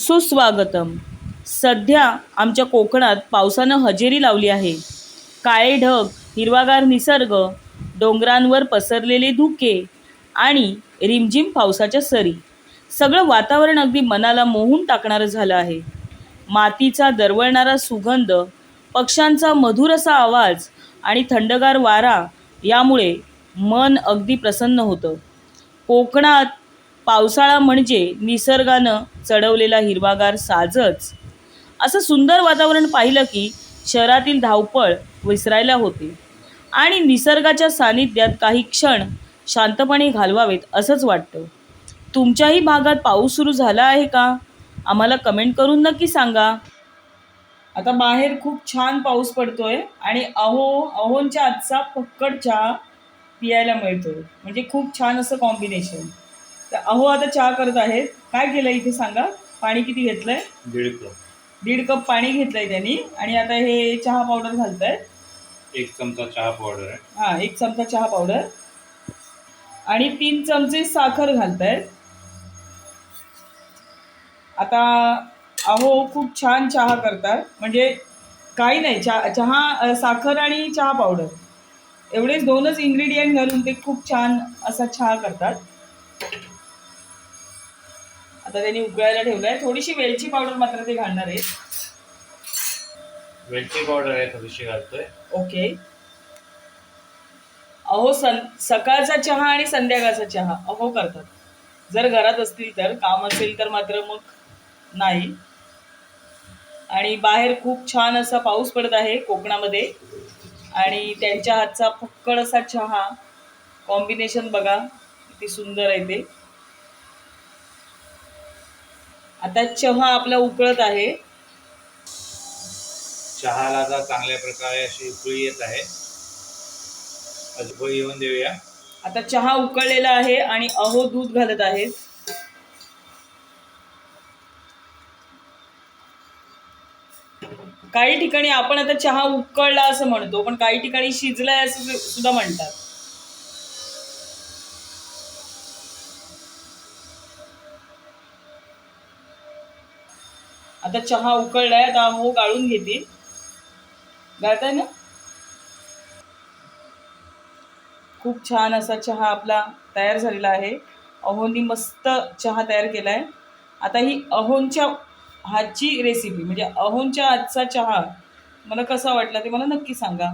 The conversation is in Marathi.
सुस्वागतम. सध्या आमच्या कोकणात पावसानं हजेरी लावली आहे. काळे ढग, हिरवागार निसर्ग, डोंगरांवर पसरलेले धुके आणि रिमझिम पावसाच्या सरी, सगळं वातावरण अगदी मनाला मोहून टाकणारं झालं आहे. मातीचा दरवळणारा सुगंध, पक्ष्यांचा मधुर असा आवाज आणि थंडगार वारा यामुळे मन अगदी प्रसन्न होतं. कोकणात पावसाळा म्हणजे निसर्गानं चढवलेला हिरवागार साजच. असं सुंदर वातावरण पाहिलं की शहरातील धावपळ विसरायला होते आणि निसर्गाच्या सानिध्यात काही क्षण शांतपणे घालवावेत असंच वाटतं. तुमच्याही भागात पाऊस सुरू झाला आहे का? आम्हाला कमेंट करून नक्की सांगा. आता बाहेर खूप छान पाऊस पडतोय आणि अहोंच्या आजचा फक्कड चहा पियायला मिळतोय, म्हणजे खूप छान असं कॉम्बिनेशन. तर अहो आता चहा करत आहेत. काय केलं इथे सांगा? पाणी किती घेतलंय? 1.5 कप. 1.5 कप पाणी घेतलंय त्यांनी आणि आता हे चहा पावडर घालताय. 1 चमचा चहा पावडर आहे. हा, 1 चमचा चहा पावडर आणि 3 चमचे साखर घालतायत. आता अहो खूप छान चहा करतात, म्हणजे काही नाही, चहा साखर आणि चहा पावडर एवढेच 2च इन्ग्रेडियंट घालून ते खूप छान असा चहा करतात. आता त्यांनी उकळायला ठेवलंय. थोडीशी वेलची पावडर मात्र ते घालणार आहेत. वेलची पावडर आहे थोडीशी घालतोय. ओके. अहो सकाळचा चहा आणि संध्याकाळचा चहा अहो करतात. जर घरात असतील तर, काम असेल तर मात्र मग नाही. आणि बाहेर खूप छान असा पाऊस पडत आहे कोकणामध्ये आणि त्यांच्या हातचा फक्कड असा चहा कॉम्बिनेशन बघा किती सुंदर आहे ते. आता चहा आपला उकळत आहे. चहाला आता चांगल्या प्रकारे अशी उकळी येत आहे. उकळी येऊन देऊया. आता चहा उकळलेला आहे आणि अहो दूध घालत आहेत. काही ठिकाणी आपण आता चहा उकळला असं म्हणतो, पण काही ठिकाणी शिजलाय असं सुद्धा म्हणतात. आता चहा उकळलाय. आता अहो गाळून घेतील. गाळताय ना? खूप छान असा चहा आपला तयार झालेला आहे. अहोंनी मस्त चहा तयार केलाय. आता ही अहोंच्या हातची रेसिपी, म्हणजे अहोंच्या हातचा चहा मला कसा वाटला ते मला नक्की सांगा.